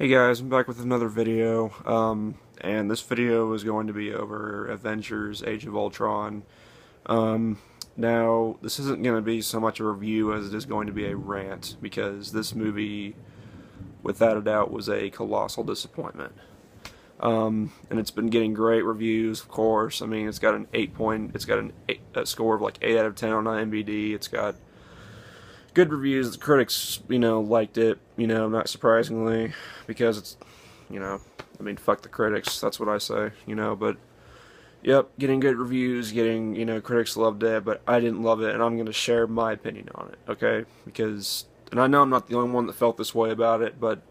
Hey guys, I'm back with another video, and this video is going to be over Avengers Age of Ultron. Now, this isn't going to be so much a review as it is going to be a rant, because this movie, without a doubt, was a colossal disappointment. And it's been getting great reviews, of course. I mean, it's got a score of like 8 out of 10 on IMDb. It's got good reviews. The critics, liked it, not surprisingly, because it's, I mean, fuck the critics, that's what I say, but, yep, getting good reviews, critics loved it, but I didn't love it, and I'm going to share my opinion on it, okay, and I know I'm not the only one that felt this way about it, but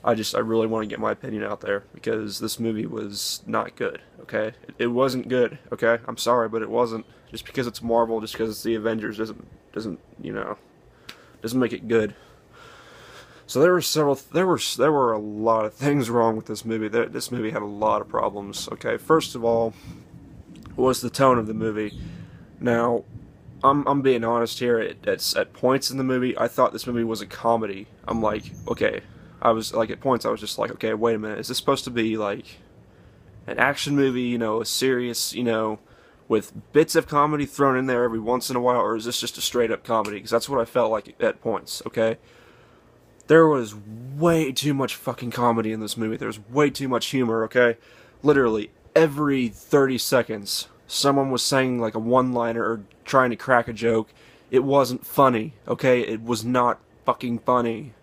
I really want to get my opinion out there, because this movie was not good, okay, it wasn't good, okay, I'm sorry, but it wasn't. Just because it's Marvel, just because it's the Avengers, doesn't make it good. So there were a lot of things wrong with this movie. This movie had a lot of problems. Okay, first of all, was the tone of the movie. Now, I'm being honest here. At points in the movie, I thought this movie was a comedy. I'm like, okay, at points I was just like, okay, wait a minute, is this supposed to be like an action movie? A serious, with bits of comedy thrown in there every once in a while, or is this just a straight up comedy? Because that's what I felt like at points, okay? There was way too much fucking comedy in this movie. There's way too much humor, okay? Literally, every 30 seconds, someone was saying like a one-liner or trying to crack a joke. It wasn't funny, okay? It was not fucking funny.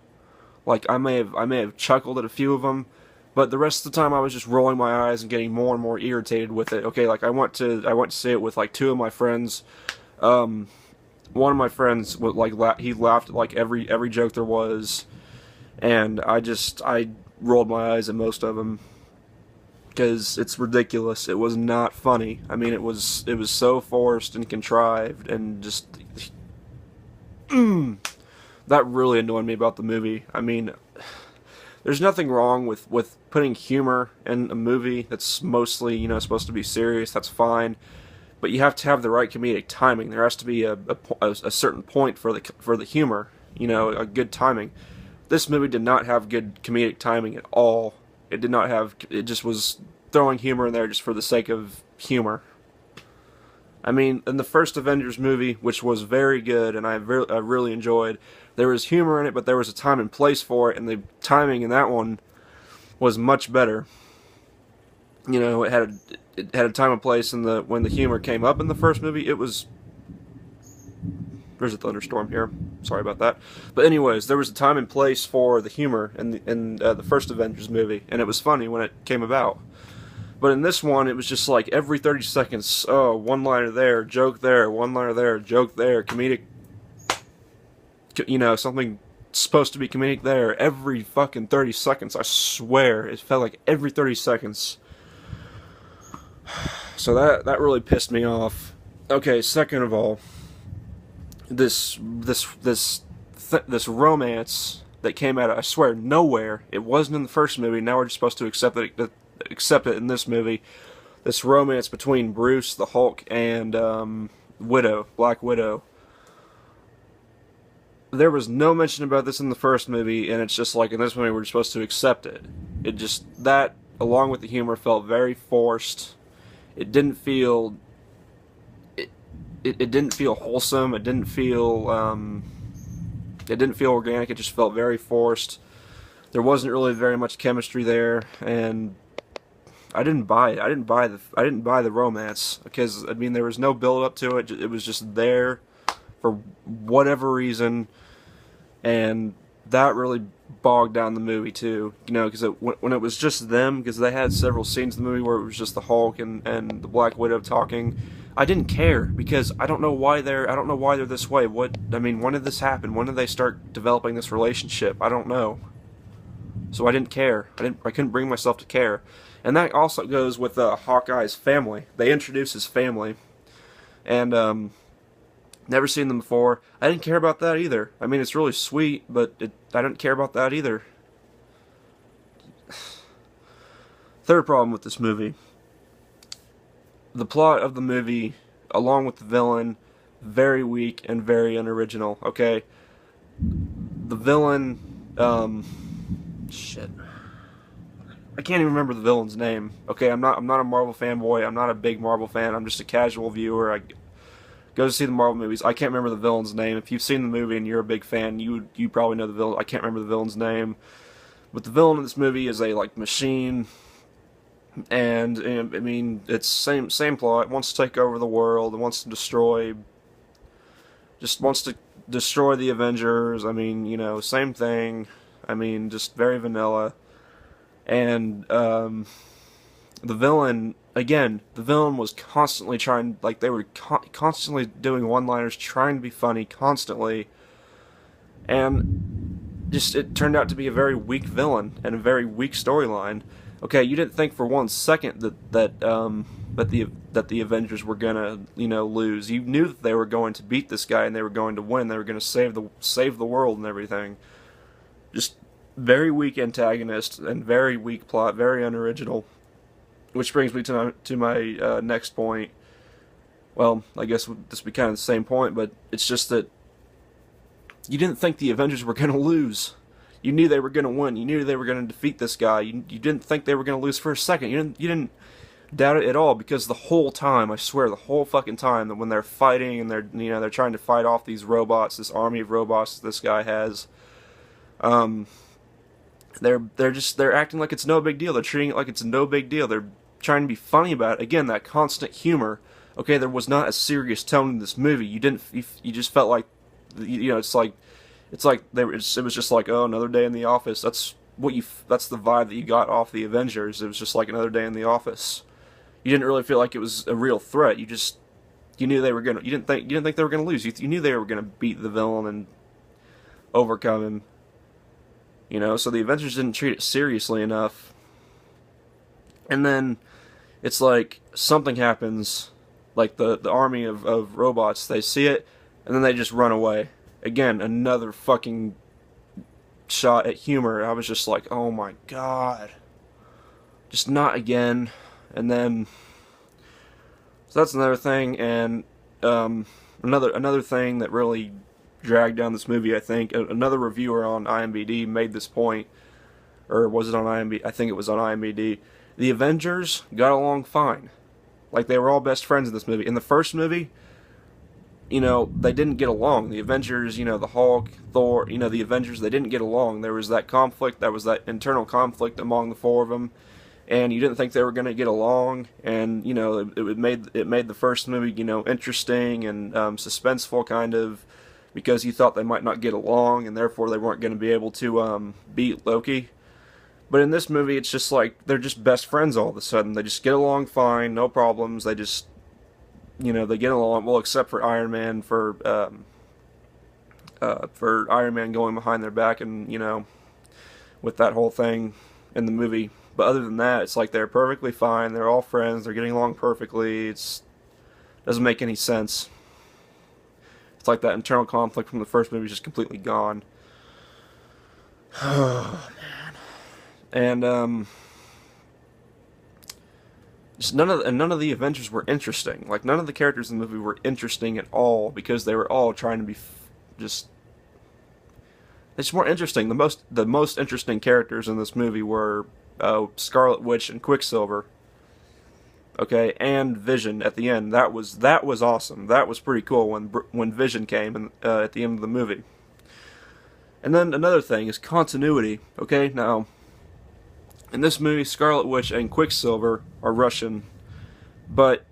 Like, I may have chuckled at a few of them, but the rest of the time I was just rolling my eyes and getting more and more irritated with it. Okay, like I went to see it with like two of my friends. One of my friends he laughed at like every joke there was, and I rolled my eyes at most of them because it's ridiculous. It was not funny. I mean, it was so forced and contrived, and just that really annoyed me about the movie. I mean, there's nothing wrong with putting humor in a movie that's mostly, supposed to be serious. That's fine, but you have to have the right comedic timing. There has to be a certain point for the humor, a good timing. This movie did not have good comedic timing at all. It did not have. It just was throwing humor in there just for the sake of humor. I mean, in the first Avengers movie, which was very good and I really enjoyed, there was humor in it, but there was a time and place for it, and the timing in that one was much better. It had a time and place when the humor came up in the first movie. It was... There's a thunderstorm here. Sorry about that. But anyways, there was a time and place for the humor in the first Avengers movie, and it was funny when it came about. But in this one, it was just like every 30 seconds, oh, one-liner there, joke there, one-liner there, joke there, comedic, something supposed to be comedic there. Every fucking 30 seconds, I swear, it felt like every 30 seconds. So that really pissed me off. Okay, second of all, this romance that came out of, I swear, nowhere. It wasn't in the first movie. Now we're just supposed to accept it in this movie. This romance between Bruce, the Hulk, and Black Widow. There was no mention about this in the first movie, and it's just like in this movie we're supposed to accept it. That, along with the humor, felt very forced. It didn't feel... It didn't feel wholesome. It didn't feel organic. It just felt very forced. There wasn't really very much chemistry there, and I didn't buy it. I didn't buy the romance, because I mean there was no build up to it. It was just there for whatever reason, and that really bogged down the movie too. Because when it was just them, because they had several scenes in the movie where it was just the Hulk and the Black Widow talking, I didn't care, because I don't know why they're this way. When did this happen? When did they start developing this relationship? I don't know. So I didn't care. I couldn't bring myself to care. And that also goes with Hawkeye's family. They introduced his family, and never seen them before. I didn't care about that either. I mean, it's really sweet, but I didn't care about that either. Third problem with this movie. The plot of the movie, along with the villain, very weak and very unoriginal, okay? The villain, shit. I can't even remember the villain's name. Okay, I'm not a Marvel fanboy. I'm not a big Marvel fan. I'm just a casual viewer. I go to see the Marvel movies. I can't remember the villain's name. If you've seen the movie and you're a big fan, you probably know the villain. I can't remember the villain's name. But the villain in this movie is a like machine, and I mean it's same plot. It wants to take over the world. It wants to wants to destroy the Avengers. I mean, you know, same thing. I mean, just very vanilla. And the villain, again, the villain was constantly trying, like they were constantly doing one-liners, trying to be funny constantly, and just it turned out to be a very weak villain and a very weak storyline. Okay, you didn't think for 1 second that the Avengers were gonna, you know, lose. You knew that they were going to beat this guy and they were going to win. They were going to save the world and everything. Just very weak antagonist and very weak plot, very unoriginal. Which brings me to my next point. Well, I guess this would be kind of the same point, but it's just that you didn't think the Avengers were going to lose. You knew they were going to win. You knew they were going to defeat this guy. You didn't think they were going to lose for a second. You didn't doubt it at all, because the whole time, I swear, the whole fucking time, that when they're fighting and they're trying to fight off these robots, this army of robots that this guy has, they're acting like it's no big deal. They're treating it like it's no big deal. They're trying to be funny about it. Again, that constant humor. Okay, there was not a serious tone in this movie. You just felt like, you know, it was just like, oh, another day in the office. That's the vibe that you got off the Avengers. It was just like another day in the office. You didn't really feel like it was a real threat. You knew they were gonna. You didn't think they were gonna lose. You knew they were gonna beat the villain and overcome him. You know, so the Avengers didn't treat it seriously enough. And then it's like something happens, like the army of robots, they see it, and then they just run away. Again, another fucking shot at humor. I was just like, oh my god. Just not again. And then, so that's another thing, and another thing that really dragged down this movie, I think. Another reviewer on IMDb made this point, or was it on IMDb? I think it was on IMDb. The Avengers got along fine. Like, they were all best friends in this movie. In the first movie, you know, they didn't get along. The Avengers, you know, the Hulk, Thor, you know, the Avengers, they didn't get along. There was that conflict, that was that internal conflict among the four of them, and you didn't think they were going to get along, and, you know, it made the first movie, you know, interesting and suspenseful, kind of, because you thought they might not get along, and therefore they weren't going to be able to beat Loki. But in this movie, it's just like, they're just best friends all of a sudden. They just get along fine, no problems. They just, you know, they get along, well, except for Iron Man, for Iron Man going behind their back and, you know, with that whole thing in the movie. But other than that, it's like they're perfectly fine. They're all friends. They're getting along perfectly. It doesn't make any sense. It's like that internal conflict from the first movie is just completely gone. Oh, man. And, just none of the Avengers were interesting. Like, none of the characters in the movie were interesting at all, because they were all trying to be they just weren't interesting. The most interesting characters in this movie were Scarlet Witch and Quicksilver. Okay, and Vision at the end. That was awesome. That was pretty cool when Vision came at the end of the movie. And then another thing is continuity. Okay, now, in this movie, Scarlet Witch and Quicksilver are Russian, but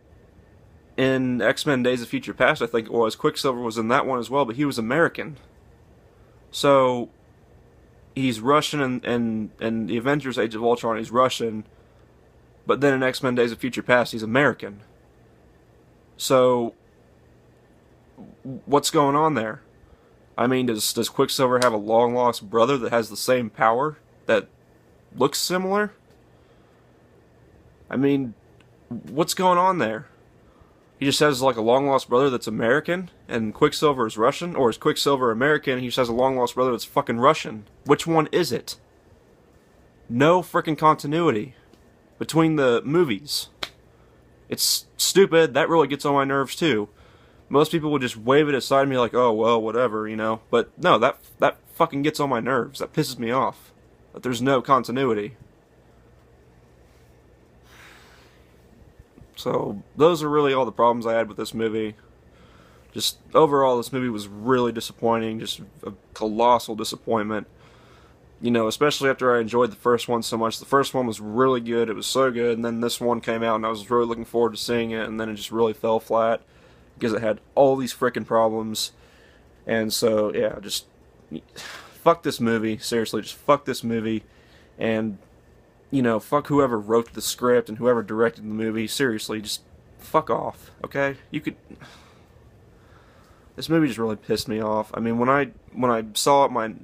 in X-Men Days of Future Past, I think it was, Quicksilver was in that one as well, but he was American. So, he's Russian, and the Avengers Age of Ultron, he's Russian, but then in X-Men Days of Future Past, he's American. So, what's going on there? I mean, does Quicksilver have a long-lost brother that has the same power, that looks similar? I mean, what's going on there? He just has like a long-lost brother that's American, and Quicksilver is Russian? Or is Quicksilver American and he just has a long-lost brother that's fucking Russian? Which one is it? No freaking continuity between the movies. It's stupid. That really gets on my nerves too. Most people would just wave it aside and be like, oh, well, whatever, you know. But no, that fucking gets on my nerves. That pisses me off. that there's no continuity. So those are really all the problems I had with this movie. Just overall, this movie was really disappointing, just a colossal disappointment. You know, especially after I enjoyed the first one so much. The first one was really good, it was so good, and then this one came out and I was really looking forward to seeing it, and then it just really fell flat because it had all these frickin' problems. And so, yeah, just fuck this movie, seriously, just fuck this movie, and, you know, fuck whoever wrote the script and whoever directed the movie, seriously, just fuck off, okay? You could... This movie just really pissed me off. I mean, when I saw it, when I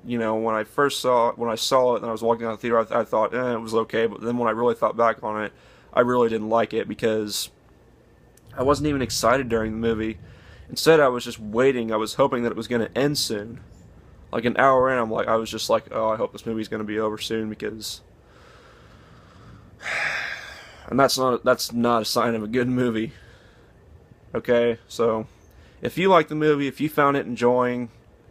saw it, and I was walking out of the theater, I thought, it was okay. But then when I really thought back on it, I really didn't like it because I wasn't even excited during the movie. Instead, I was just waiting. I was hoping that it was going to end soon. Like an hour in, I was just like, oh, I hope this movie's going to be over soon because, and that's not a sign of a good movie. Okay, so. If you like the movie, if you found it enjoying,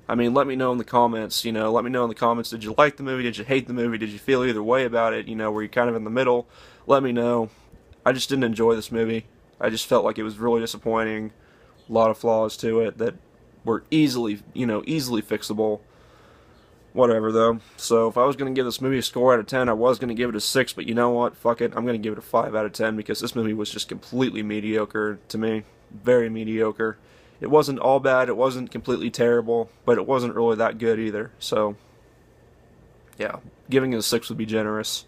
I mean, let me know in the comments, you know, let me know in the comments, did you like the movie, did you hate the movie, did you feel either way about it, you know, were you kind of in the middle, let me know. I just didn't enjoy this movie. I just felt like it was really disappointing, a lot of flaws to it that were easily fixable. Whatever, though. So, if I was going to give this movie a score out of 10, I was going to give it a 6, but you know what, fuck it, I'm going to give it a 5 out of 10, because this movie was just completely mediocre to me. Very mediocre. It wasn't all bad, it wasn't completely terrible, but it wasn't really that good either. So, yeah, giving it a 6 would be generous.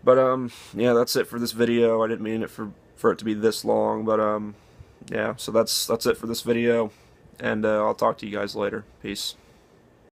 But, yeah, that's it for this video. I didn't mean it for it to be this long, but, yeah, so that's it for this video, and I'll talk to you guys later. Peace.